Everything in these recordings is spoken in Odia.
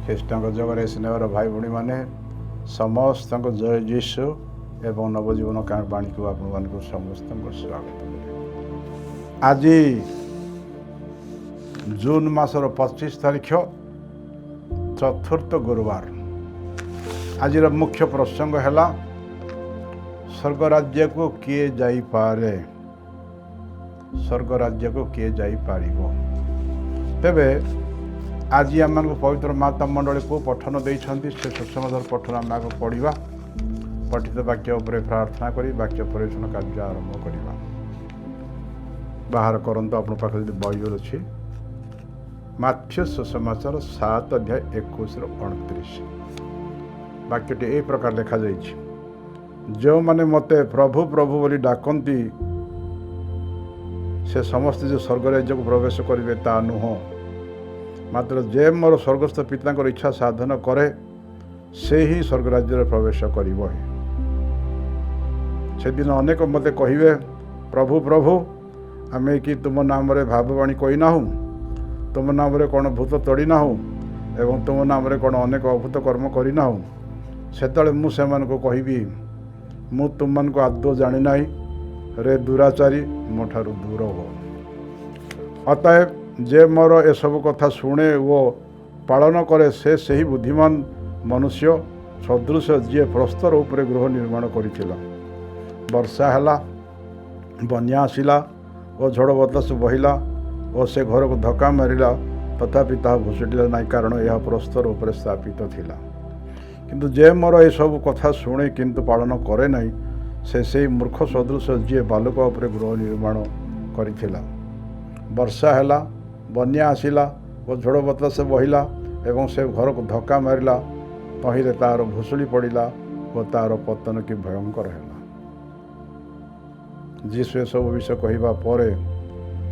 ଖ୍ରୀଷ୍ଟଙ୍କ ଜଗରେ ସ୍ନେହର ଭାଇ ଭଉଣୀମାନେ ସମସ୍ତଙ୍କୁ ଜୟ ଯୀଶୁ ଏବଂ ନବଜୀବନ ବାଣୀକୁ ଆପଣମାନଙ୍କୁ ସମସ୍ତଙ୍କୁ ସ୍ୱାଗତ କରେ। ଆଜି ଜୁନ୍ ମାସର 25 ତାରିଖ ଚତୁର୍ଥ ଗୁରୁବାର। ଆଜିର ମୁଖ୍ୟ ପ୍ରସଙ୍ଗ ହେଲା ସ୍ୱର୍ଗ ରାଜ୍ୟକୁ କିଏ ଯାଇପାରେ, ସ୍ୱର୍ଗ ରାଜ୍ୟକୁ କିଏ ଯାଇପାରିବ। ତେବେ ଆଜି ଆମମାନଙ୍କୁ ପବିତ୍ର ମାତା ମଣ୍ଡଳୀକୁ ପଠନ ଦେଇଛନ୍ତି, ସେ ସୁସମାଚାର ପଠନ ଆମେ ଆଗ ପଢ଼ିବା। ପଠିତ ବାକ୍ୟ ଉପରେ ପ୍ରାର୍ଥନା କରି ବାକ୍ୟ ପରିବେଷଣ କାର୍ଯ୍ୟ ଆରମ୍ଭ କରିବା। ବାହାର କରନ୍ତୁ ଆପଣଙ୍କ ପାଖରେ ଯଦି ବାଇବେଲ ଅଛି। ମାଥ୍ୟୁ ସୁସମାଚାର 7:21-29 ବାକ୍ୟଟି ଏହି ପ୍ରକାର ଲେଖାଯାଇଛି। ଯେଉଁମାନେ ମୋତେ ପ୍ରଭୁ ପ୍ରଭୁ ବୋଲି ଡାକନ୍ତି ସେ ସମସ୍ତେ ଯେ ସ୍ୱର୍ଗ ରାଜ୍ୟକୁ ପ୍ରବେଶ କରିବେ ତା ନୁହଁ, ମାତ୍ର ଯେ ମୋର ସ୍ୱର୍ଗସ୍ଥ ପିତାଙ୍କର ଇଚ୍ଛା ସାଧନ କରେ ସେ ହିଁ ସ୍ୱର୍ଗ ରାଜ୍ୟରେ ପ୍ରବେଶ କରିବ। ସେଦିନ ଅନେକ ମୋତେ କହିବେ, ପ୍ରଭୁ ପ୍ରଭୁ ଆମେ କି ତୁମ ନାମରେ ଭାବବାଣୀ କହିନାହୁଁ, ତୁମ ନାମରେ କ'ଣ ଭୂତ ତଡ଼ିନାହୁଁ ଏବଂ ତୁମ ନାମରେ କ'ଣ ଅନେକ ଅଭୂତ କର୍ମ କରିନାହୁଁ? ସେତେବେଳେ ମୁଁ ସେମାନଙ୍କୁ କହିବି, ମୁଁ ତୁମମାନଙ୍କୁ ଆଦୌ ଜାଣିନାହିଁ, ରେ ଦୁରାଚାରୀ ମୋ ଠାରୁ ଦୂର ହୁଅ। ଅତଏବ ଯେ ମୋର ଏସବୁ କଥା ଶୁଣେ ଓ ପାଳନ କରେ ସେ ସେହି ବୁଦ୍ଧିମାନ ମନୁଷ୍ୟ ସଦୃଶ ଯିଏ ପ୍ରସ୍ତର ଉପରେ ଗୃହ ନିର୍ମାଣ କରିଥିଲା। ବର୍ଷା ହେଲା, ବନ୍ୟା ଆସିଲା ଓ ଝଡ଼ ବତାସ ବହିଲା ଓ ସେ ଘରକୁ ଧକ୍କା ମାରିଲା, ତଥାପି ତାହା ଭୁଷୁଡ଼ିଲା ନାହିଁ, କାରଣ ଏହା ପ୍ରସ୍ତର ଉପରେ ସ୍ଥାପିତ ଥିଲା। କିନ୍ତୁ ଯେ ମୋର ଏସବୁ କଥା ଶୁଣେ କିନ୍ତୁ ପାଳନ କରେ ନାହିଁ ସେ ସେହି ମୂର୍ଖ ସଦୃଶ ଯିଏ ବାଲୁକା ଉପରେ ଗୃହ ନିର୍ମାଣ କରିଥିଲା। ବର୍ଷା ହେଲା, ବନ୍ୟା ଆସିଲା ଓ ଝଡ଼ ବତାସ ବହିଲା ଏବଂ ସେ ଘରକୁ ଧକ୍କା ମାରିଲା, ତହିଁରେ ତାହାର ଭୁଷୁଡ଼ି ପଡ଼ିଲା ଓ ତାହାର ପତନ କି ଭୟଙ୍କର ହେଲା। ଯୀଶୁ ଏସବୁ ବିଷୟ କହିବା ପରେ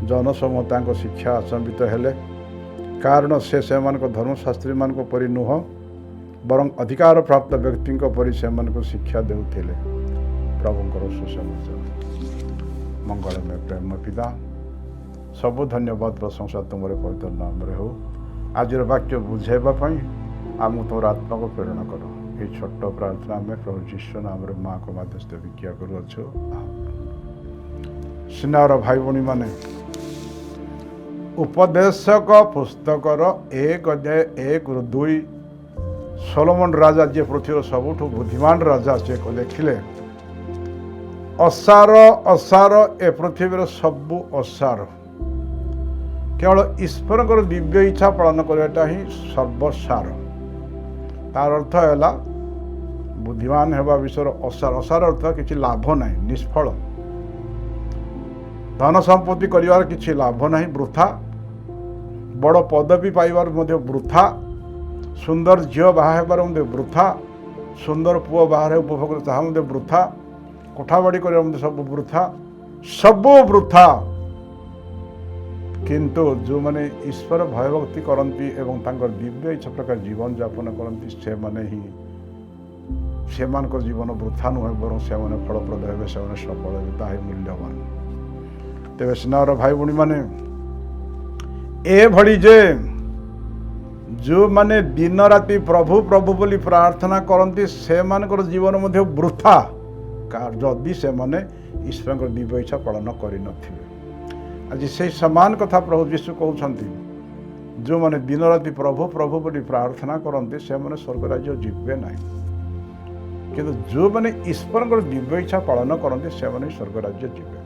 ଜନସମୂହ ତାଙ୍କ ଶିକ୍ଷା ଆଚମ୍ବିତ ହେଲେ, କାରଣ ସେ ସେମାନଙ୍କ ଧର୍ମଶାସ୍ତ୍ରୀମାନଙ୍କ ପରି ନୁହଁ ବରଂ ଅଧିକାର ପ୍ରାପ୍ତ ବ୍ୟକ୍ତିଙ୍କ ପରି ସେମାନଙ୍କୁ ଶିକ୍ଷା ଦେଉଥିଲେ। ପ୍ରଭୁଙ୍କର ସୁସମାଚାର। ମଙ୍ଗଳମୟ ପ୍ରେମ ପିତା, ସବୁ ଧନ୍ୟବାଦ ପ୍ରଶଂସା ତୁମର ପବିତ୍ର ନାମରେ ହେଉ। ଆଜିର ବାକ୍ୟ ବୁଝାଇବା ପାଇଁ ଆମକୁ ତୁମର ଆତ୍ମାକୁ ପ୍ରେରଣା କର। ଏହି ଛୋଟ ପ୍ରାର୍ଥନା ଆମେ ପ୍ରଭୁ ଯୀଶୁ ନାମରେ ମାଆଙ୍କ ମାଧ୍ୟସ୍ଥ ଭିକ୍ଷା କରୁଅଛୁ। ସ୍ନେହର ଭାଇ ଭଉଣୀମାନେ, ଉପଦେଶକ ପୁସ୍ତକର 1:1-2 ସୋଲୋମନ ରାଜା, ଯିଏ ପୃଥିବୀର ସବୁଠୁ ବୁଦ୍ଧିମାନ ରାଜା, ସେ ଲେଖିଲେ, ଅସାର ଅସାର ଏ ପୃଥିବୀର ସବୁ ଅସାର, କେବଳ ଈଶ୍ୱରଙ୍କର ଦିବ୍ୟ ଇଚ୍ଛା ପାଳନ କରିବାଟା ହିଁ ସର୍ବସାର। ତାର ଅର୍ଥ ହେଲା ବୁଦ୍ଧିମାନ ହେବା ବିଷୟରେ ଅସାର। ଅସାର ଅର୍ଥ କିଛି ଲାଭ ନାହିଁ, ନିଷ୍ଫଳ। ଧନ ସମ୍ପତ୍ତି କରିବାର କିଛି ଲାଭ ନାହିଁ, ବୃଥା। ବଡ଼ ପଦବୀ ପାଇବାର ମଧ୍ୟ ବୃଥା। ସୁନ୍ଦର ଝିଅ ବାହା ହେବାର ମଧ୍ୟ ବୃଥା। ସୁନ୍ଦର ପୁଅ ବାହାରେ ଉପଭୋଗ ତାହା ମଧ୍ୟ ବୃଥା। କୋଠାବାଡ଼ି କରିବା ମଧ୍ୟ ସବୁ ବୃଥା, ସବୁ ବୃଥା। କିନ୍ତୁ ଯେଉଁମାନେ ଈଶ୍ୱର ଭୟଭକ୍ତି କରନ୍ତି ଏବଂ ତାଙ୍କର ଦିବ୍ୟ ଇଚ୍ଛା ପ୍ରକାର ଜୀବନଯାପନ କରନ୍ତି ସେମାନେ ହିଁ, ସେମାନଙ୍କ ଜୀବନ ବୃଥା ନୁହେଁ ବରଂ ସେମାନେ ଫଳପ୍ରଦ ହେବେ, ସେମାନେ ସଫଳ ହେବେ, ତାହା ହିଁ ମୂଲ୍ୟବାନ। ତେବେ ସ୍ନେହର ଭାଇ ଭଉଣୀମାନେ, ଏଭଳି ଯେ ଯେଉଁମାନେ ଦିନ ରାତି ପ୍ରଭୁ ପ୍ରଭୁ ବୋଲି ପ୍ରାର୍ଥନା କରନ୍ତି ସେମାନଙ୍କର ଜୀବନ ମଧ୍ୟ ବୃଥା, ଯଦି ସେମାନେ ଈଶ୍ୱରଙ୍କର ଦିବ୍ୟ ଇଚ୍ଛା ପାଳନ କରିନଥିବେ। ଆଜି ସେହି ସମାନ କଥା ପ୍ରଭୁ ଯୀଶୁ କହୁଛନ୍ତି। ଯେଉଁମାନେ ଦିନ ରାତି ପ୍ରଭୁ ପ୍ରଭୁ ବୋଲି ପ୍ରାର୍ଥନା କରନ୍ତି ସେମାନେ ସ୍ୱର୍ଗ ରାଜ୍ୟ ଯିବେ ନାହିଁ, କିନ୍ତୁ ଯେଉଁମାନେ ଈଶ୍ୱରଙ୍କର ଦିବ୍ୟ ଇଚ୍ଛା ପାଳନ କରନ୍ତି ସେମାନେ ସ୍ୱର୍ଗ ରାଜ୍ୟ ଯିବେ।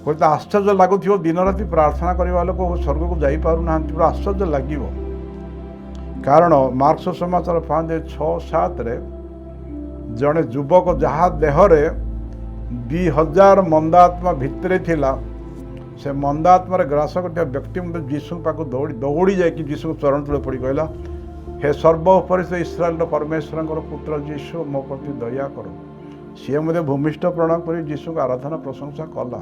ହୁଏତ ଆଶ୍ଚର୍ଯ୍ୟ ଲାଗୁଥିବ, ଦିନ ରାତି ପ୍ରାର୍ଥନା କରିବା ଲୋକ ସ୍ୱର୍ଗକୁ ଯାଇପାରୁନାହାନ୍ତି, ପୁରା ଆଶ୍ଚର୍ଯ୍ୟ ଲାଗିବ। କାରଣ ମାର୍କ ସୁସମାଚାର 5:6-7 ଜଣେ ଯୁବକ ଯାହା ଦେହରେ 2000 ମନ୍ଦାତ୍ମା ଭିତରେ ଥିଲା, ସେ ମନ୍ଦାତ୍ମାରେ ଗ୍ରାସ କରିଥିବା ବ୍ୟକ୍ତି ମଧ୍ୟ ଯୀଶୁଙ୍କ ପାଖକୁ ଦୌଡ଼ି ଯାଇକି ଯୀଶୁଙ୍କ ଚରଣ ତଳେ ପଡ଼ି କହିଲା, ହେ ସର୍ବ ଉପରିସ୍ଥ ଇସ୍ରାଏଲର ପରମେଶ୍ୱରଙ୍କର ପୁତ୍ର ଯୀଶୁ, ମୋ ପ୍ରତି ଦୟା କର। ସିଏ ମଧ୍ୟ ଭୂମିଷ୍ଠ ପ୍ରଣାମ କରି ଯୀଶୁଙ୍କ ଆରାଧନା ପ୍ରଶଂସା କଲା,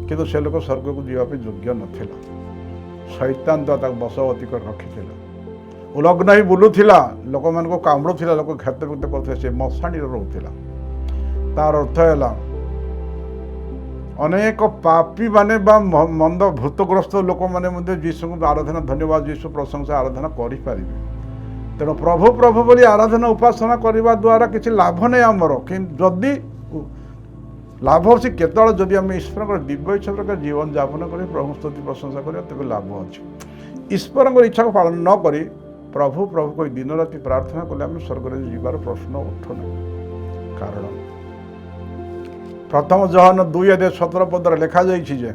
କିନ୍ତୁ ସେ ଲୋକ ସ୍ୱର୍ଗକୁ ଯିବା ପାଇଁ ଯୋଗ୍ୟ ନଥିଲା। ଶୈତାନ ତ ତାକୁ ବଶବର୍ତ୍ତୀ କରି ରଖିଥିଲା। ଉଲଗ୍ନ ହୋଇ ବୁଲୁଥିଲା, ଲୋକମାନଙ୍କୁ କାମୁଡ଼ୁଥିଲା, ଲୋକ କ୍ଷତବିକ୍ଷତ କରୁଥିଲେ, ସେ ମଶାଣିରେ ରହୁଥିଲା। ତାର ଅର୍ଥ ହେଲା ଅନେକ ପାପୀ ମାନେ ବା ମନ୍ଦ ଭୂତଗ୍ରସ୍ତ ଲୋକମାନେ ମଧ୍ୟ ଯୀଶୁଙ୍କୁ ଆରାଧନା ଧନ୍ୟବାଦ ଯୀଶୁ ପ୍ରଶଂସା ଆରାଧନା କରିପାରିବେ। ତେଣୁ ପ୍ରଭୁ ପ୍ରଭୁ ବୋଲି ଆରାଧନା ଉପାସନା କରିବା ଦ୍ୱାରା କିଛି ଲାଭ ନାହିଁ ଆମର। କିନ୍ତୁ ଯଦି ଲାଭ ଅଛି କେତେବେଳେ ଯଦି ଆମେ ଈଶ୍ୱରଙ୍କର ଦିବ୍ୟ ଇଚ୍ଛା ପ୍ରକାର ଜୀବନଯାପନ କରି ପ୍ରଭୁ ସ୍ତୁତି ପ୍ରଶଂସା କରିବା ତେବେ ଲାଭ ଅଛି। ଈଶ୍ୱରଙ୍କର ଇଚ୍ଛାକୁ ପାଳନ ନ କରି ପ୍ରଭୁ ପ୍ରଭୁ କହି ଦିନ ରାତି ପ୍ରାର୍ଥନା କଲେ ଆମେ ସ୍ୱର୍ଗରେ ଯିବାର ପ୍ରଶ୍ନ ଉଠୁନାହିଁ। କାରଣ ପ୍ରଥମ ଜହନ 2:17 ଲେଖାଯାଇଛି ଯେ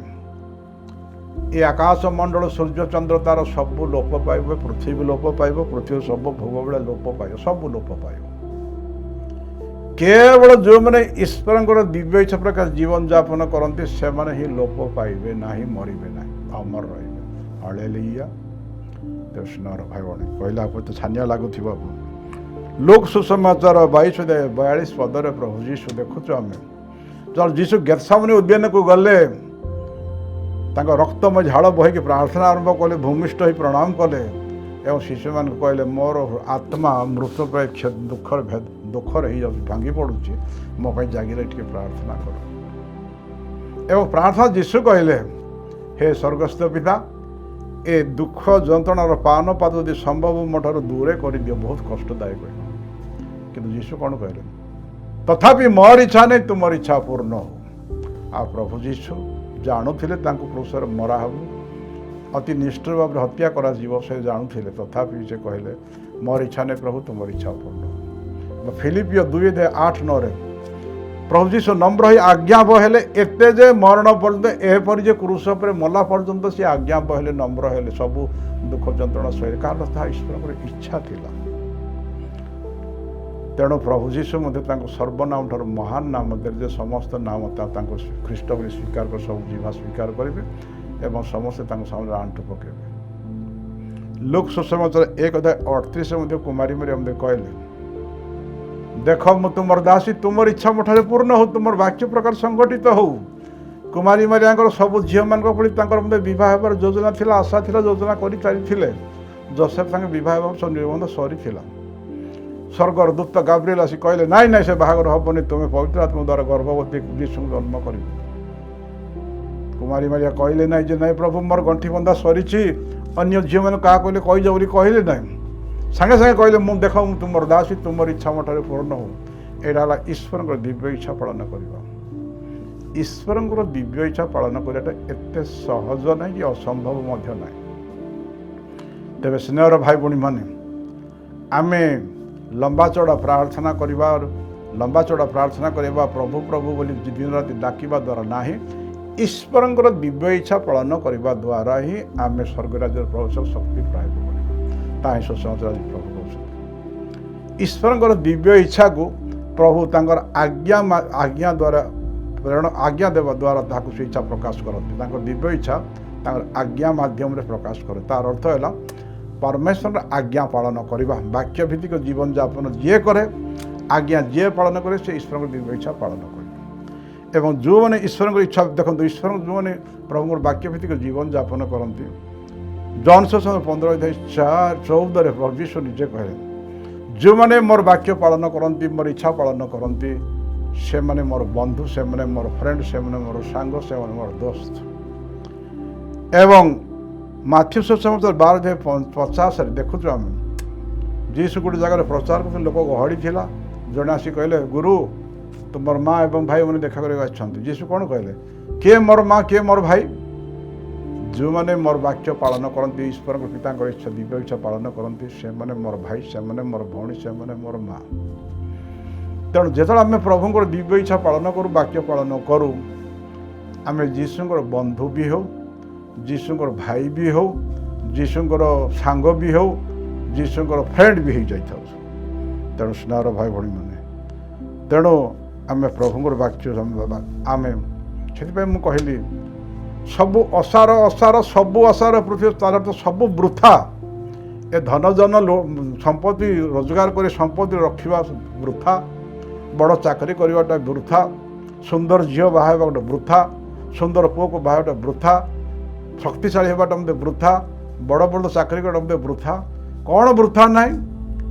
ଏ ଆକାଶ ମଣ୍ଡଳ ସୂର୍ଯ୍ୟ ଚନ୍ଦ୍ର ତାର ସବୁ ଲୋପ ପାଇବ, ପୃଥିବୀ ଲୋପ ପାଇବ, ପୃଥିବୀର ସବୁ ଭୋଗ ବେଳେ ଲୋପ ପାଇବ, ସବୁ ଲୋପ ପାଇବ। କେବଳ ଯେଉଁମାନେ ଈଶ୍ୱରଙ୍କର ଦିବ୍ୟ ଇଚ୍ଛା ପ୍ରକାର ଜୀବନଯାପନ କରନ୍ତି ସେମାନେ ହିଁ ଲୋପ ପାଇବେ ନାହିଁ, ମରିବେ ନାହିଁ, ଅମର ରହିବେ। ହାଲେଲୁୟା। କୃଷ୍ଣର ଭାଇ ଭଉଣୀ କହିଲା ତ ଛାନିଆ ଲାଗୁଥିବ। ଲୁକ୍ ସୁସମାଚାର 22:42 ପଦରେ ପ୍ରଭୁ ଯୀଶୁ ଦେଖୁଛୁ ଆମେ ଯେତେବେଳେ ଯୀଶୁ ଗେଥସେମନୀ ଉଦ୍ୟାନକୁ ଗଲେ ତାଙ୍କ ରକ୍ତମୟ ଝାଳ ବହିକି ପ୍ରାର୍ଥନା ଆରମ୍ଭ କଲେ, ଭୂମିଷ୍ଠ ହୋଇ ପ୍ରଣାମ କଲେ ଏବଂ ଶିଶୁମାନଙ୍କୁ କହିଲେ ମୋର ଆତ୍ମା ମୃତ ପ୍ରାୟ ଦୁଃଖରେ ହେଇଯାଉଛି, ଭାଙ୍ଗି ପଡ଼ୁଛି, ମୋ ପାଇଁ ଜାଗିରେ ଟିକେ ପ୍ରାର୍ଥନା କର। ଏବଂ ପ୍ରାର୍ଥନା ଯୀଶୁ କହିଲେ ହେ ସ୍ୱର୍ଗସ୍ଥ ପିତା, ଏ ଦୁଃଖ ଯନ୍ତ୍ରଣାର ପାନ ପାଦ ଯଦି ସମ୍ଭବ ମୋ ଠାରୁ ଦୂରେ କରିଦିଅ, ବହୁତ କଷ୍ଟଦାୟକ। କିନ୍ତୁ ଯୀଶୁ କ'ଣ କହିଲେ? ତଥାପି ମୋର ଇଚ୍ଛା ନାହିଁ ତୁମର ଇଚ୍ଛା ପୂର୍ଣ୍ଣ ହଉ। ଆଉ ପ୍ରଭୁ ଯୀଶୁ ଜାଣୁଥିଲେ ତାଙ୍କୁ କ୍ରୁଶରେ ମରା ହେବ, ଅତି ନିଷ୍ଠୁର ଭାବରେ ହତ୍ୟା କରାଯିବ, ସେ ଜାଣୁଥିଲେ। ତଥାପି ସେ କହିଲେ ମୋର ଇଚ୍ଛା ନାହିଁ ପ୍ରଭୁ ତୁମର ଇଚ୍ଛା ପୂର୍ଣ୍ଣ ହଉ। ଫିଲିପିୟ 2:8-9 ପ୍ରଭୁ ଯୀଶୁ ନମ୍ର ହୋଇ ଆଜ୍ଞାବହ ହେଲେ, ଏତେ ଯେ ମରଣ ପର୍ଯ୍ୟନ୍ତ, ଏପରି ଯେ କ୍ରୁଶ ଉପରେ ମଲା ପର୍ଯ୍ୟନ୍ତ ସେ ଆଜ୍ଞାବହ ହେଲେ, ନମ୍ର ହେଲେ, ସବୁ ଦୁଃଖ ଯନ୍ତ୍ରଣା ସହିଲେ, କାରଣ ତାହା ଈଶ୍ୱରଙ୍କର ଇଚ୍ଛା ଥିଲା। ତେଣୁ ପ୍ରଭୁ ଯୀଶୁ ମଧ୍ୟ ତାଙ୍କ ସର୍ବନାମ ଠାରୁ ମହାନ ନାମ ଦେଲେ ଯେ ସମସ୍ତ ନାମ ତାଙ୍କୁ ଖ୍ରୀଷ୍ଟ ବୋଲି ସ୍ୱୀକାର କରି ସବୁ ଜିହ୍ବା ସ୍ୱୀକାର କରିବେ ଏବଂ ସମସ୍ତେ ତାଙ୍କ ସାମନାରେ ଆଣ୍ଠୁ ପକାଇବେ। ଲୁକ୍ ସୁସମାଚାର 1:38 ମଧ୍ୟ କୁମାରୀ ମରିୟମ କହିଲେ, ଦେଖ ମୁଁ ତୁମର ଦାସୀ, ତୁମର ଇଚ୍ଛା ମୋ ଠାରେ ପୂର୍ଣ୍ଣ ହଉ, ତୁମର ବାକ୍ୟ ପ୍ରକାର ସଂଗଠିତ ହଉ। କୁମାରୀ ମାରିଆଙ୍କର ସବୁ ଝିଅମାନଙ୍କ ଭଳି ତାଙ୍କର ମଧ୍ୟ ବିବାହ ହେବାର ଯୋଜନା ଥିଲା, ଆଶା ଥିଲା, ଯୋଜନା କରି ଚାଲିଥିଲେ। ଯୋସେଫ ତାଙ୍କ ବିବାହ ହେବାର ସବୁ ନିର୍ବନ୍ଧ ସରିଥିଲା। ସ୍ୱର୍ଗର ଦୂତ ଗାବ୍ରିଏଲ ଆସି କହିଲେ ନାଇଁ ନାଇଁ ସେ ବାହାଘର ହେବନି, ତୁମେ ପବିତ୍ର ଆତ୍ମା ଦ୍ୱାରା ଗର୍ଭବତୀ ଯୀଶୁଙ୍କୁ ଜନ୍ମ କରିବ। କୁମାରୀ ମାରିଆ କହିଲେ ନାହିଁ ଯେ ନାଇଁ ପ୍ରଭୁ ମୋର ଗଣ୍ଠି ବନ୍ଧା ସରିଛି, ଅନ୍ୟ ଝିଅମାନେ କାହା କହିଲେ କହିଯାଉ ବୋଲି କହିଲେ ନାହିଁ। ସାଙ୍ଗେ ସାଙ୍ଗେ କହିଲେ ମୁଁ ଦେଖ ମୁଁ ତୁମର ଦାସୀ, ତୁମର ଇଚ୍ଛା ମୋ ଠାରେ ପୂର୍ଣ୍ଣ ହଉ। ଏଇଟା ହେଲା ଈଶ୍ୱରଙ୍କର ଦିବ୍ୟ ଇଚ୍ଛା ପାଳନ କରିବା। ଈଶ୍ୱରଙ୍କର ଦିବ୍ୟ ଇଚ୍ଛା ପାଳନ କରିବାଟା ଏତେ ସହଜ ନାହିଁ କି ଅସମ୍ଭବ ମଧ୍ୟ ନାହିଁ। ତେବେ ସ୍ନେହର ଭାଇ ଭଉଣୀମାନେ, ଆମେ ଲମ୍ବା ଚଢ଼ା ପ୍ରାର୍ଥନା କରିବା ପ୍ରଭୁ ପ୍ରଭୁ ବୋଲି ଦିନ ରାତି ଡାକିବା ଦ୍ୱାରା ନାହିଁ, ଈଶ୍ୱରଙ୍କର ଦିବ୍ୟ ଇଚ୍ଛା ପାଳନ କରିବା ଦ୍ୱାରା ହିଁ ଆମେ ସ୍ୱର୍ଗ ରାଜ୍ୟର ପ୍ରବେଶ ଶକ୍ତି ପାଇବୁ। ତାହା ହିଁ ସୁସମାଚାର ଆଜି ପ୍ରଭୁ କହୁଛନ୍ତି। ଈଶ୍ୱରଙ୍କର ଦିବ୍ୟ ଇଚ୍ଛାକୁ ପ୍ରଭୁ ତାଙ୍କର ଆଜ୍ଞା ଦେବା ଦ୍ୱାରା ତାହାକୁ ସେ ଇଚ୍ଛା ପ୍ରକାଶ କରନ୍ତି। ତାଙ୍କର ଦିବ୍ୟ ଇଚ୍ଛା ତାଙ୍କର ଆଜ୍ଞା ମାଧ୍ୟମରେ ପ୍ରକାଶ କରେ। ତାର ଅର୍ଥ ହେଲା ପରମେଶ୍ୱରର ଆଜ୍ଞା ପାଳନ କରିବା। ବାକ୍ୟ ଭିତ୍ତିକ ଜୀବନଯାପନ ଯିଏ କରେ, ଆଜ୍ଞା ଯିଏ ପାଳନ କରେ, ସେ ଈଶ୍ୱରଙ୍କର ଦିବ୍ୟ ଇଚ୍ଛା ପାଳନ କରେ। ଏବଂ ଯେଉଁମାନେ ଈଶ୍ୱରଙ୍କର ଇଚ୍ଛା ଦେଖନ୍ତୁ, ଈଶ୍ୱର ଯେଉଁମାନେ ପ୍ରଭୁଙ୍କର ବାକ୍ୟ ଭିତ୍ତିକ ଜୀବନଯାପନ କରନ୍ତି, ଜନ୍ ସୁସମାଚାର 15:14 ପ୍ରଭୁ ଯୀଶୁ ନିଜେ କହିଲେ, ଯେଉଁମାନେ ମୋର ବାକ୍ୟ ପାଳନ କରନ୍ତି, ମୋର ଇଚ୍ଛା ପାଳନ କରନ୍ତି, ସେମାନେ ମୋର ବନ୍ଧୁ, ସେମାନେ ମୋର ଫ୍ରେଣ୍ଡ, ସେମାନେ ମୋର ସାଙ୍ଗ, ସେମାନେ ମୋର ଦୋସ୍ତ। ଏବଂ ମାଥ୍ୟୁ ସୁସମାଚାର 12:50 ଦେଖୁଛୁ ଆମେ ଯୀଶୁ ଗୋଟେ ଜାଗାରେ ପ୍ରଚାର କରୁଥିଲେ, ଲୋକ ଗହଳି ଥିଲା। ଜଣେ ଆସି କହିଲେ ଗୁରୁ ତୁମର ମା ଏବଂ ଭାଇମାନେ ଦେଖା କରିବାକୁ ଆସିଛନ୍ତି। ଯୀଶୁ କ'ଣ କହିଲେ? କିଏ ମୋର ମା, କିଏ ମୋର ଭାଇ? ଯେଉଁମାନେ ମୋର ବାକ୍ୟ ପାଳନ କରନ୍ତି, ଈଶ୍ୱରଙ୍କ ପିତାଙ୍କର ଇଚ୍ଛା ଦିବ୍ୟ ଇଚ୍ଛା ପାଳନ କରନ୍ତି, ସେମାନେ ମୋର ଭାଇ, ସେମାନେ ମୋର ଭଉଣୀ, ସେମାନେ ମୋର ମା। ତେଣୁ ଯେତେବେଳେ ଆମେ ପ୍ରଭୁଙ୍କର ଦିବ୍ୟ ଇଚ୍ଛା ପାଳନ କରୁ, ବାକ୍ୟ ପାଳନ କରୁ, ଆମେ ଯୀଶୁଙ୍କର ବନ୍ଧୁ ବି ହେଉ, ଯୀଶୁଙ୍କର ଭାଇ ବି ହେଉ, ଯୀଶୁଙ୍କର ସାଙ୍ଗ ବି ହେଉ, ଯୀଶୁଙ୍କର ଫ୍ରେଣ୍ଡ ବି ହେଇଯାଇଥାଉ। ତେଣୁ ସ୍ନେହର ଭାଇ ଭଉଣୀମାନେ, ତେଣୁ ଆମେ ପ୍ରଭୁଙ୍କର ବାକ୍ୟ ଆମେ ସେଥିପାଇଁ ମୁଁ କହିଲି ସବୁ ଅସାର ସବୁ ଅସାର ପୃଥିବୀ ତାର ତ ସବୁ ବୃଥା। ଏ ଧନ ଜନ ସମ୍ପତ୍ତି ରୋଜଗାର କରି ସମ୍ପତ୍ତି ରଖିବା ବୃଥା, ବଡ଼ ଚାକିରି କରିବାଟା ବୃଥା, ସୁନ୍ଦର ଝିଅ ବାହା ହେବା ଗୋଟେ ବୃଥା, ସୁନ୍ଦର ପୁଅକୁ ବାହା ହେବାଟା ବୃଥା, ଶକ୍ତିଶାଳୀ ହେବାଟା ମଧ୍ୟ ବୃଥା, ବଡ଼ ବଡ଼ ଚାକିରି କରିବାଟା ମଧ୍ୟ ବୃଥା। କ'ଣ ବୃଥା ନାହିଁ?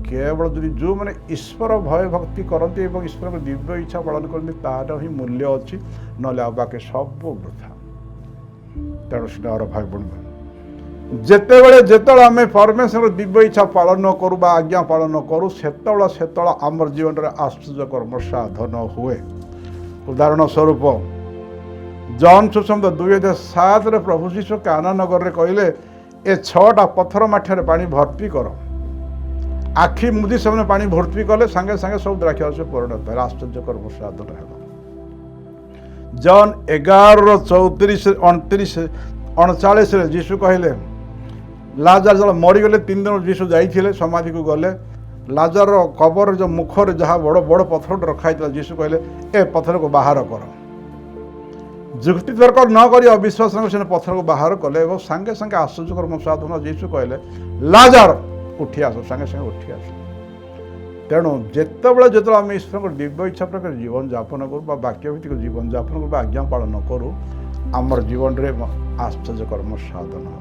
केवल जदि जो मैंने ईश्वर भय भक्ति करते और ईश्वर को दिव्य इच्छा पालन करते तार ही मूल्य अच्छी ना बाकी सब वृथा। तेणु स्नेहर भाई बहन जितेबले जिते आम परमेश्वर दिव्य इच्छा पालन करूँ आज्ञा पालन करूँ से आम जीवन में आश्चर्य कर्म साधन हुए। उदाहरण स्वरूप जॉन सुसमाचार 2007 प्रभु यीशु काना नगर में कहले ए 6टा पत्थर माठिया पानी भर्ती कर आखि मुदी से पानी भर्ती कले सांगे सांगे सब द्राक्षारस परिणत है आश्चर्य कर्म साधन है। जॉन 11:34-39 जीशु कहले लाजार जब मरीगले 3 दिन जीशु जाइए समाधि को गले लाजार कबर जो मुखर जहाँ बड़ बड़ पत्थर रखाई जीशु कहले ए पत्थर को बाहर कर जुक्ति तर्क न कर अविश्वास से पत्थर को बाहर कले और सांगे सांगे आश्चर्य कर्म साधन जीशु कहले लाजार उठी आस सांगे सांगे उठी आस। तेणु जितेबाला जो आम ईश्वर दिव्य इच्छा प्रकार जीवन यापन करूँ वाक्य भित्तिक जीवन यापन करूँ आज्ञा पालन करूँ आमर जीवन में आश्चर्य कर्म साधन हो।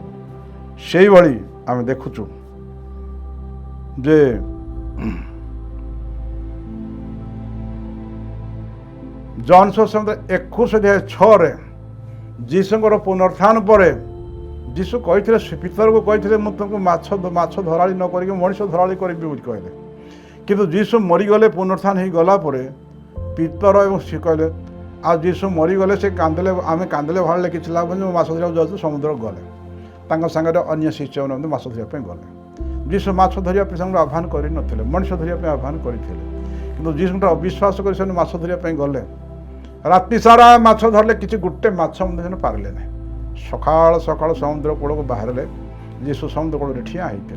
से भाई आम देखुचु जे जॉन सुसमाचार 21:6 जीशुଙ୍କର पुनरुत्थान पर जीशु कही पितर को कही मुझे तुमको माछ धराड़ी न करी मनीष धराड़ी करी कहले किंतु जीशु मरीगले पुनरुत्थान हो गला पितर और सी कहले आ जीशु मरीगले से कांदले आम कांदले भाड़े किसी लाभ नहीं माछ धरिया जाऊँ समुद्र गले सागर अन्य शिष्य मैंने माछ धरने गले जीशु माछ धरने आह्वान कर मनीष धरने आह्वान करते कि जीशु अविश्वास कर माछ धरने गले राति सारा माछ धरले किसी गोटे माछ पारे ना सकाल सकाल समुद्र कूल को बाहर जीशु समुद्र कूल ठिया होते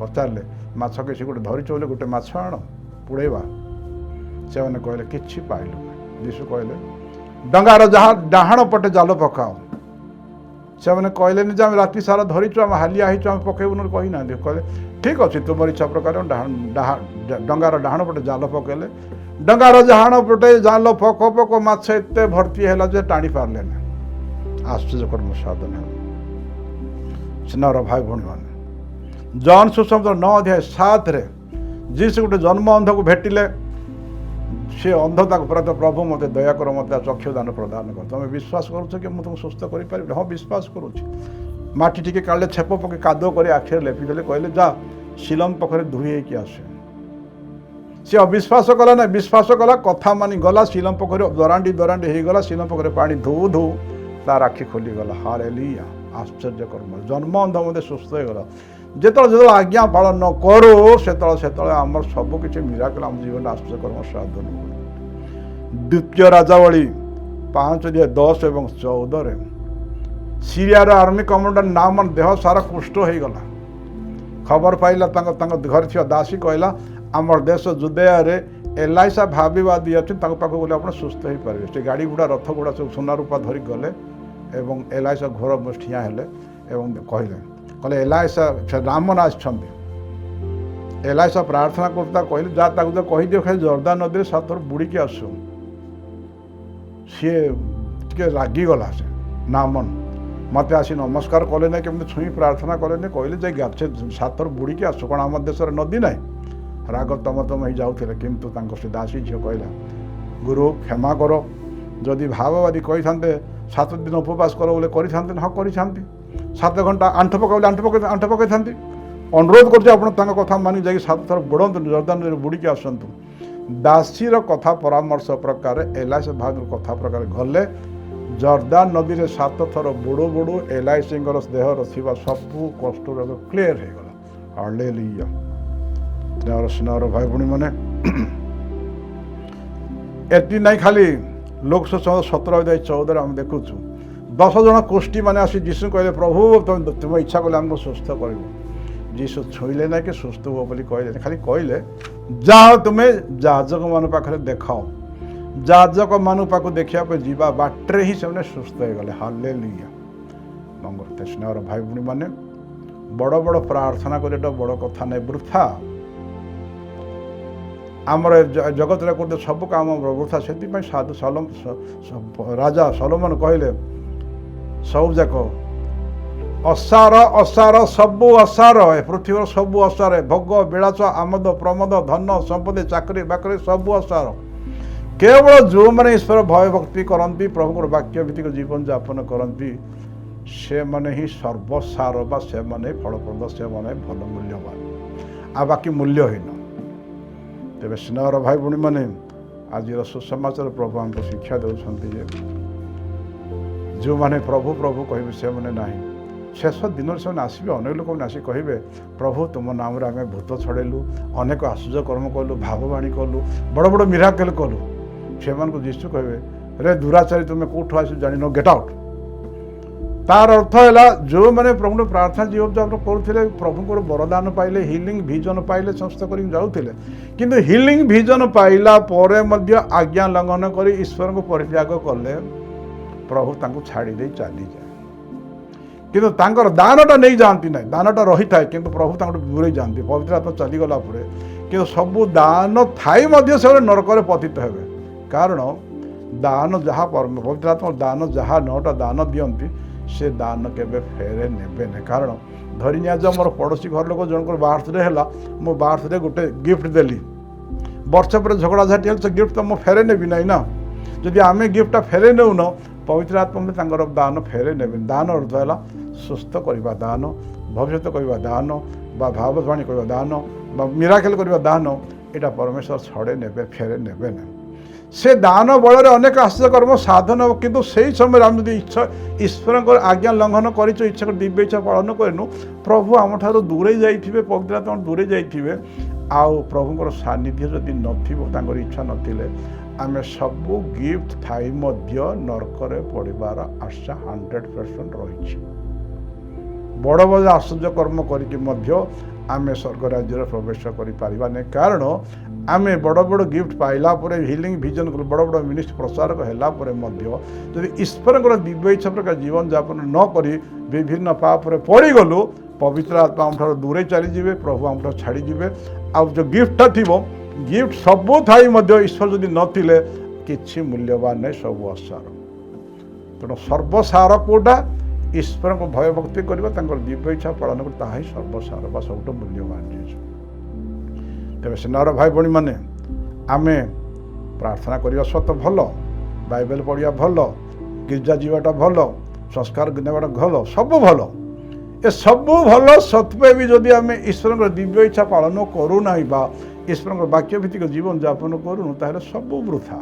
पचारे माछ किसी गोटे धरी बोले गोटे माछ आण पुड़ेवा से मैंने कहले कि पाइलु जीशु कहले डंगार जहाँ डाहाण पटे जाल पकाओ से मैंने कहले जे आम राति सारा धरीचु आम हालिया होइचु आम पकेबुन कही ना कहले ठीक अच्छे तुम इच्छा प्रकार डंगार डाहाण पटे जाल पकेले डंगार जहाण पटे जाल पक पक माछ एत भर्ती है जे टाणी पारे ना आश्चर्य कर्म साधन है। स्नेहर भाई भौणी मैंने जॉन सुसमाचार 9:7 जीशु गोटे जन्म अंध को भेटिले सी अंधता को प्रभु मत दया कर मत चक्षुदान प्रदान कर तुम विश्वास करुच कि मुझे तुम सुस्थ कर हाँ विश्वास करुच्ची माटी टिके काले छेप पके कादो कर आखिर लेपिदेले कहले जा शिलम पखरे धुई होगी आसे सी अविश्वास कला ना विश्वास कला कथा मानी गला शिलम पखरे दरांडी दरांडी हो गला शिलम पखरे पानी धो धो तार आखि खोलीगला हालेलुया आश्चर्य कर्म जन्म अंध मध्य सुस्थ हो गला जो आज्ञा पालन न करो से आम सबकि मिराकल आम जीवन आश्चर्य कर्म साधन हुए। द्वितीय राजावली 5:10 और 14 सीरियार आर्मी कमांडर नामान देह सारा कुष्ठ हो गला खबर पाइला घर थी दासी कहला आमर देश जुदेया एलाइसा भावीवादी अच्छे पाखक गले आप सुस्थ हो पारे से गाड़ी गुड़ा रथ गुड़ा सब सुना रूपा धरिक गले एवं एलाइसा घर ठिया हेले एवं कहले एलाइसा रामन आसछन्ति एलाइसा प्रार्थना करता कहले जा ताकू कहीदियो खाली जर्दान नदी 7 थर बुड़ीकी आसु सी टे रागिगला से नामन मत आसी नमस्कार कले ना केमती छुई प्रार्थना कले ना कहले जे 7 थर बुड़ीकी आसु कौन आम देश नदी ना राग तम तम ही जाऊे किंतु से दासी झील कहला गुरु क्षमा कर जदि भाववादी कही था 7 दिन उपवास कर बोले करें हाँ कर 7 घंटा आंठ पकाइले आंठ पकई था अनुरोध कर कथा मानि जा 7 थर बुड़त जर्दान बुड़ीकी आसतु दासीर कथा परामर्श प्रकार एलाइस भाग कथा प्रकार गले जर्दान नदी में 7 थर बुड़ू बुड़ू एलाइस देहर सबू कष्ट रोग क्लीयर हो गला हालेलुया। स्नेहर भाई भौणी मैंने एति नहीं खाली लोक 17:14 आम देखुचु 10 जन कोष्ठी मैंने आसी जीशु कहले प्रभु तुम इच्छा कले आमको सुस्थ कर जीशु छुईले ना कि सुस्थ हो बोली कहले खाली कहले जाओ तुम्हें जाजक मान पाखे देखाओ जाजक मान पाक देखा जीवा बाटे ही से सुस्थ हो गले हालेलुया। मंगलते स्नेहर भाई भौणी मैंने बड़ बड़ प्रार्थना कर बड़ कथा नहीं वृथा आमर जगत करते सब काम वृथा से साधु राजा सलोमन कहले सब जाक ଅସାର ଅସାର ସବୁ ଅସାର, ପୃଥିବୀର ସବୁ ଅସାର, ଭୋଗ ବିଳାସ ଆମୋଦ ପ୍ରମୋଦ ଧନ ସମ୍ପତ୍ତି ଚାକିରି ବାକିରି ସବୁ ଅସାର। କେବଳ ଯେଉଁମାନେ ଈଶ୍ୱର ଭୟ ଭକ୍ତି କରନ୍ତି, ପ୍ରଭୁଙ୍କର ବାକ୍ୟ ଭିତ୍ତିକ ଜୀବନଯାପନ କରନ୍ତି, ସେମାନେ ହିଁ ସର୍ବସାର ବା ସେମାନେ ଫଳପ୍ରଦ, ସେମାନେ ଭଲ ମୂଲ୍ୟବାନ, ଆଉ ବାକି ମୂଲ୍ୟହୀନ। ତେବେ ସ୍ନେହର ଭାଇ ଭଉଣୀମାନେ, ଆଜିର ସୁସମାଚାର ପ୍ରଭୁ ଆମକୁ ଶିକ୍ଷା ଦେଉଛନ୍ତି ଯେ ଯେଉଁମାନେ ପ୍ରଭୁ ପ୍ରଭୁ କହିବେ ସେମାନେ ନାହିଁ, ଶେଷ ଦିନରେ ସେମାନେ ଆସିବେ। ଅନେକ ଲୋକମାନେ ଆସି କହିବେ, ପ୍ରଭୁ ତୁମ ନାମରେ ଆମେ ଭୂତ ଛଡ଼େଇଲୁ, ଅନେକ ଆଶ୍ଚର୍ଯ୍ୟ କର୍ମ କଲୁ, ଭାବବାଣୀ କଲୁ, ବଡ଼ ବଡ଼ ମିରାକେଲ କଲୁ। ସେମାନଙ୍କୁ ଯୀଶୁ କହିବେ, ରେ ଦୁରାଚାରୀ ତୁମେ କେଉଁଠୁ ଆସିଛୁ ଜାଣିନ, ଗେଟ୍ ଆଉଟ୍। ତାର ଅର୍ଥ ହେଲା ଯେଉଁମାନେ ପ୍ରଭୁଙ୍କ ପ୍ରାର୍ଥନା ଜୀବନଯାପନ କରୁଥିଲେ, ପ୍ରଭୁଙ୍କର ବରଦାନ ପାଇଲେ, ହିଲିଂ ଭିଜନ ପାଇଲେ, ସଂସ୍ଥା କରିକି ଯାଉଥିଲେ, କିନ୍ତୁ ହିଲିଂ ଭିଜନ ପାଇଲା ପରେ ମଧ୍ୟ ଆଜ୍ଞା ଲଙ୍ଘନ କରି ଈଶ୍ୱରଙ୍କୁ ପରିତ୍ୟାଗ କଲେ, ପ୍ରଭୁ ତାଙ୍କୁ ଛାଡ଼ି ଦେଇ ଚାଲିଯାଏ। କିନ୍ତୁ ତାଙ୍କର ଦାନଟା ନେଇଯାଆନ୍ତି ନାହିଁ, ଦାନଟା ରହିଥାଏ, କିନ୍ତୁ ପ୍ରଭୁ ତାଙ୍କଠୁ ଦୂରେଇ ଯାଆନ୍ତି। ପବିତ୍ର ଆତ୍ମା ଚାଲିଗଲା ପରେ କିନ୍ତୁ ସବୁ ଦାନ ଥାଇ ମଧ୍ୟ ସେମାନେ ନରକରେ ପତିତ ହେବେ। କାରଣ ଦାନ ଯାହା ପବିତ୍ର ଆତ୍ମା ଦାନ ଯାହା 9ଟା ଦାନ ଦିଅନ୍ତି, ସେ ଦାନ କେବେ ଫେରେ ନେବେ ନାହିଁ। କାରଣ ଧରି ନିଆଯାଉ ମୋର ପଡ଼ୋଶୀ ଘର ଲୋକ ଜଣଙ୍କର ବାର୍ଥଡେ ହେଲା, ମୁଁ ବାର୍ଥଡେ ଗୋଟେ ଗିଫ୍ଟ ଦେଲି, ବର୍ଷ ପରେ ଝଗଡ଼ାଝାଟି ହେଲେ ସେ ଗିଫ୍ଟ ତ ମୁଁ ଫେରେ ନେବି ନାହିଁ ନା। ଯଦି ଆମେ ଗିଫ୍ଟଟା ଫେରେ ନେଉନ, ପବିତ୍ର ଆତ୍ମା ତାଙ୍କର ଦାନ ଫେରେ ନେବେନି। ଦାନ ଅର୍ଥ ହେଲା ସୁସ୍ଥ କରିବା ଦାନ, ଭବିଷ୍ୟତ କରିବା ଦାନ, ବା ଭାବବାଣୀ କରିବା ଦାନ, ବା ମିରାକେଲ କରିବା ଦାନ, ଏଇଟା ପରମେଶ୍ୱର ଛଡ଼େଇ ନେବେ, ଫେରେ ନେବେ ନାହିଁ। ସେ ଦାନ ବଳରେ ଅନେକ ଆଶ୍ଚର୍ଯ୍ୟକର୍ମ ସାଧନ, କିନ୍ତୁ ସେହି ସମୟରେ ଆମେ ଯଦି ଈଶ୍ୱରଙ୍କର ଆଜ୍ଞା ଲଙ୍ଘନ କରିଛୁ, ଇଚ୍ଛା ଦିବ୍ୟ ଇଚ୍ଛା ପାଳନ କରିନୁ, ପ୍ରଭୁ ଆମଠାରୁ ଦୂରେଇ ଯାଇଥିବେ, ପବିତ୍ର ଆତ୍ମା ଦୂରେଇ ଯାଇଥିବେ, ଆଉ ପ୍ରଭୁଙ୍କର ସାନ୍ନିଧ୍ୟ ଯଦି ନଥିବ, ତାଙ୍କର ଇଚ୍ଛା ନଥିଲେ, ଆମେ ସବୁ ଗିଫ୍ଟ ଥାଇ ମଧ୍ୟ ନରକରେ ପଡ଼ିବାର ଆଶା 100% ରହିଛି। ବଡ଼ ବଡ଼ ଆଶ୍ଚର୍ଯ୍ୟ କର୍ମ କରିକି ମଧ୍ୟ ଆମେ ସ୍ୱର୍ଗ ରାଜ୍ୟରେ ପ୍ରବେଶ କରିପାରିବା ନାହିଁ। କାରଣ ଆମେ ବଡ଼ ବଡ଼ ଗିଫ୍ଟ ପାଇଲା ପରେ, ହିଲିଂ ଭିଜନ ବଡ଼ ବଡ଼ ମିନିଷ୍ଟ୍ରି ପ୍ରଚାରକ ହେଲା ପରେ ମଧ୍ୟ ଯଦି ଈଶ୍ୱରଙ୍କର ଦିବ୍ୟ ଇଚ୍ଛା ପ୍ରକାର ଜୀବନଯାପନ ନ କରି ବିଭିନ୍ନ ପାପରେ ପଡ଼ିଗଲୁ, ପବିତ୍ର ଆତ୍ମା ଆମଠାରୁ ଦୂରେଇ ଚାଲିଯିବେ, ପ୍ରଭୁ ଆମଠାରୁ ଛାଡ଼ିଯିବେ। ଆଉ ଯେଉଁ ଗିଫ୍ଟଟା ଥିବ, ଗିଫ୍ଟ ସବୁ ଥାଇ ମଧ୍ୟ ଈଶ୍ୱର ଯଦି ନଥିଲେ କିଛି ମୂଲ୍ୟବାନ ନାହିଁ, ସବୁ ଅସାର। ତେଣୁ ସର୍ବସାର କେଉଁଟା? ଈଶ୍ୱରଙ୍କୁ ଭୟ ଭକ୍ତି କରିବା, ତାଙ୍କର ଦିବ୍ୟ ଇଚ୍ଛା ପାଳନ କରିବା, ତାହା ହିଁ ସର୍ବସାର ବା ସବୁଠୁ ମୂଲ୍ୟବାନ ଜିନିଷ। ତେବେ ସ୍ନେହର ଭାଇ ଭଉଣୀମାନେ, ଆମେ ପ୍ରାର୍ଥନା କରିବା ସତ ଭଲ, ବାଇବେଲ ପଢ଼ିବା ଭଲ, ଗିର୍ଜା ଯିବାଟା ଭଲ, ସଂସ୍କାର ନେବାଟା ଭଲ, ସବୁ ଭଲ। ଏସବୁ ଭଲ ସତ୍ତ୍ୱେ ବି ଯଦି ଆମେ ଈଶ୍ୱରଙ୍କର ଦିବ୍ୟ ଇଚ୍ଛା ପାଳନ କରୁନାହିଁ ବା ଈଶ୍ୱରଙ୍କର ବାକ୍ୟ ଭିତ୍ତିକ ଜୀବନଯାପନ କରୁନୁ, ତାହେଲେ ସବୁ ବୃଥା।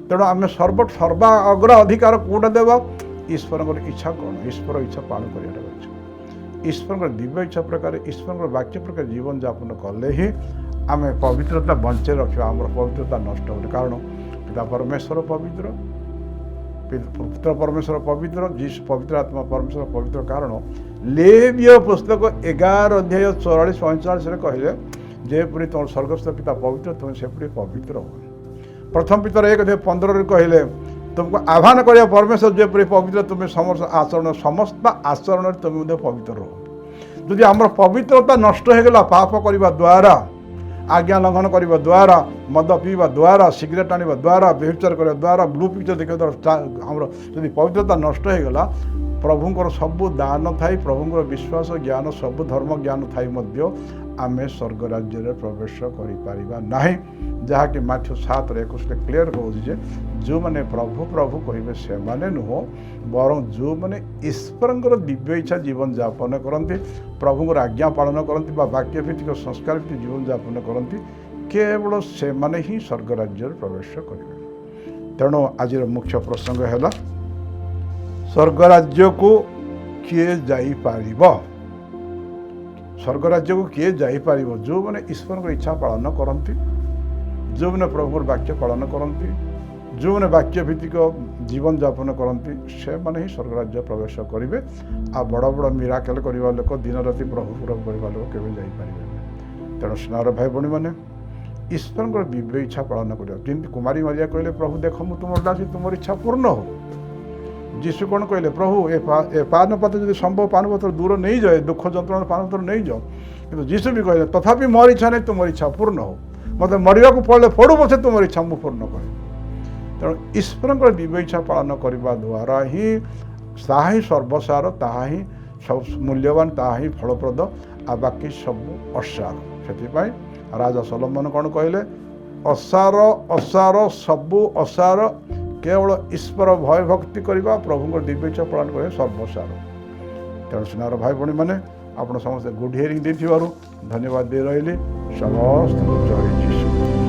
ତେଣୁ ଆମେ ସର୍ବା ଅଗ୍ର ଅଧିକାର କେଉଁଟା ଦେବା? ଈଶ୍ୱରଙ୍କର ଇଚ୍ଛା କ'ଣ? ଈଶ୍ୱର ଇଚ୍ଛା ପାଳନ କରିବାଟା ଅଛି। ଈଶ୍ୱରଙ୍କର ଦିବ୍ୟ ଇଚ୍ଛା ପ୍ରକାର, ଈଶ୍ୱରଙ୍କର ବାକ୍ୟ ପ୍ରକାର ଜୀବନଯାପନ କଲେ ହିଁ ଆମେ ପବିତ୍ରତା ବଞ୍ଚାଇ ରଖିବା, ଆମର ପବିତ୍ରତା ନଷ୍ଟ ହେବନି। କାରଣ ପିତା ପରମେଶ୍ୱର ପବିତ୍ର, ପୁତ୍ର ପରମେଶ୍ୱର ପବିତ୍ର, ଯୀଶୁ ପବିତ୍ର, ଆତ୍ମା ପରମେଶ୍ୱର ପବିତ୍ର। କାରଣ ଲେବୀୟ ପୁସ୍ତକ 11:44-45 କହିଲେ, ଯେପରି ତୁମର ସ୍ୱର୍ଗସ୍ଥ ପିତା ପବିତ୍ର, ତୁମେ ସେପରି ପବିତ୍ର ହୁଅ। ପ୍ରଥମ ପିତର 1:15 କହିଲେ, ତୁମକୁ ଆହ୍ୱାନ କରିବା ପରମେଶ୍ୱର ଯେପରି ପବିତ୍ର, ତୁମେ ସମସ୍ତ ଆଚରଣରେ ତୁମେ ମଧ୍ୟ ପବିତ୍ର ରୁହ। ଯଦି ଆମର ପବିତ୍ରତା ନଷ୍ଟ ହୋଇଗଲା ପାପ କରିବା ଦ୍ୱାରା, ଆଜ୍ଞା ଲଙ୍ଘନ କରିବା ଦ୍ୱାରା, ମଦ ପିଇବା ଦ୍ୱାରା, ସିଗାରେଟ୍ ଆଣିବା ଦ୍ୱାରା, ବ୍ୟଭିଚାର କରିବା ଦ୍ୱାରା, ବ୍ଲୁ ପିକ୍ଚର ଦେଖିବା ଦ୍ୱାରା ଆମର ଯଦି ପବିତ୍ରତା ନଷ୍ଟ ହୋଇଗଲା, ପ୍ରଭୁଙ୍କର ସବୁ ଦାନ ଥାଇ, ପ୍ରଭୁଙ୍କର ବିଶ୍ୱାସ ଜ୍ଞାନ, ସବୁ ଧର୍ମ ଜ୍ଞାନ ଥାଇ ମଧ୍ୟ ଆମେ ସ୍ୱର୍ଗ ରାଜ୍ୟରେ ପ୍ରବେଶ କରିପାରିବା ନାହିଁ। ଯାହାକି ମାଥ୍ୟୁ 7:21 କ୍ଲିୟର କହୁଛି ଯେ ଯେଉଁମାନେ ପ୍ରଭୁ ପ୍ରଭୁ କହିବେ ସେମାନେ ନୁହଁ, ବରଂ ଯେଉଁମାନେ ଈଶ୍ୱରଙ୍କର ଦିବ୍ୟ ଇଚ୍ଛା ଜୀବନଯାପନ କରନ୍ତି, ପ୍ରଭୁଙ୍କର ଆଜ୍ଞା ପାଳନ କରନ୍ତି ବା ବାକ୍ୟ ଭିତ୍ତିକ ସଂସ୍କାର ଭିତ୍ତିକ ଜୀବନଯାପନ କରନ୍ତି, କେବଳ ସେମାନେ ହିଁ ସ୍ୱର୍ଗ ରାଜ୍ୟରେ ପ୍ରବେଶ କରିବେ। ତେଣୁ ଆଜିର ମୁଖ୍ୟ ପ୍ରସଙ୍ଗ ହେଲା, ସ୍ୱର୍ଗ ରାଜ୍ୟକୁ କିଏ ଯାଇପାରିବ? ସ୍ୱର୍ଗ ରାଜ୍ୟକୁ କିଏ ଯାଇପାରିବ? ଯେଉଁମାନେ ଈଶ୍ୱରଙ୍କର ଇଚ୍ଛା ପାଳନ କରନ୍ତି, ଯେଉଁମାନେ ପ୍ରଭୁଙ୍କର ବାକ୍ୟ ପାଳନ କରନ୍ତି, ଯେଉଁମାନେ ବାକ୍ୟ ଭିତ୍ତିକ ଜୀବନଯାପନ କରନ୍ତି, ସେମାନେ ହିଁ ସ୍ୱର୍ଗ ରାଜ୍ୟ ପ୍ରବେଶ କରିବେ। ଆଉ ବଡ଼ ବଡ଼ ମିରାକେଲ କରିବା ଲୋକ, ଦିନ ରାତି ପ୍ରଭୁ ପ୍ରଭୁ କରିବା ଲୋକ କେବେ ଯାଇପାରିବେ ନାହିଁ। ତେଣୁ ସ୍ନେହର ଭାଇ ଭଉଣୀମାନେ, ଈଶ୍ୱରଙ୍କର ଦିବ୍ୟ ଇଚ୍ଛା ପାଳନ କରିବା। ଯେମିତି କୁମାରୀ ମାରିଆ କହିଲେ, ପ୍ରଭୁ ଦେଖ ମୁଁ ତୁମର ଦାସୀ, ତୁମର ଇଚ୍ଛା ପୂର୍ଣ୍ଣ ହଉ। ଯୀଶୁ କ'ଣ କହିଲେ? ପ୍ରଭୁ ଏ ପାନପତ୍ର ଯଦି ସମ୍ଭବ ପାନପତ୍ର ଦୂର ନେଇଯାଏ, ଦୁଃଖ ଯନ୍ତ୍ରଣା ପାନପତ୍ର ନେଇଯାଅ। କିନ୍ତୁ ଯୀଶୁ ବି କହିଲେ, ତଥାପି ମୋର ଇଚ୍ଛା ନାହିଁ, ତୁମର ଇଚ୍ଛା ପୂର୍ଣ୍ଣ ହଉ। ମୋତେ ମରିବାକୁ ପଡ଼ିଲେ ପଡ଼ୁ ପଛେ ତୁମର ଇଚ୍ଛା ମୁଁ ପୂର୍ଣ୍ଣ କରିବି। ତେଣୁ ଈଶ୍ୱରଙ୍କର ଦିବ୍ୟ ଇଚ୍ଛା ପାଳନ କରିବା ଦ୍ୱାରା ହିଁ ତାହା ହିଁ ସର୍ବସାର, ତାହା ହିଁ ସବୁ ମୂଲ୍ୟବାନ, ତାହା ହିଁ ଫଳପ୍ରଦ, ଆଉ ବାକି ସବୁ ଅସାର। ସେଥିପାଇଁ ରାଜା ସଲୋମନ କ'ଣ କହିଲେ? ଅସାର ଅସାର ସବୁ ଅସାର, କେବଳ ଈଶ୍ୱର ଭୟ ଭକ୍ତି କରିବା, ପ୍ରଭୁଙ୍କର ଦିବ୍ୟ ଇଚ୍ଛା ପାଳନ କରିବା ସର୍ବସାର। ତେଣୁ ସୁନାର ଭାଇ ଭଉଣୀମାନେ, ଆପଣ ସମସ୍ତେ ଗୁଡ୍ ହିୟରିଂ ଦେଇଥିବାରୁ ଧନ୍ୟବାଦ ଦେଇ ରହିଲି। ସମସ୍ତଙ୍କୁ ଜୟ ଯୀଶୁ।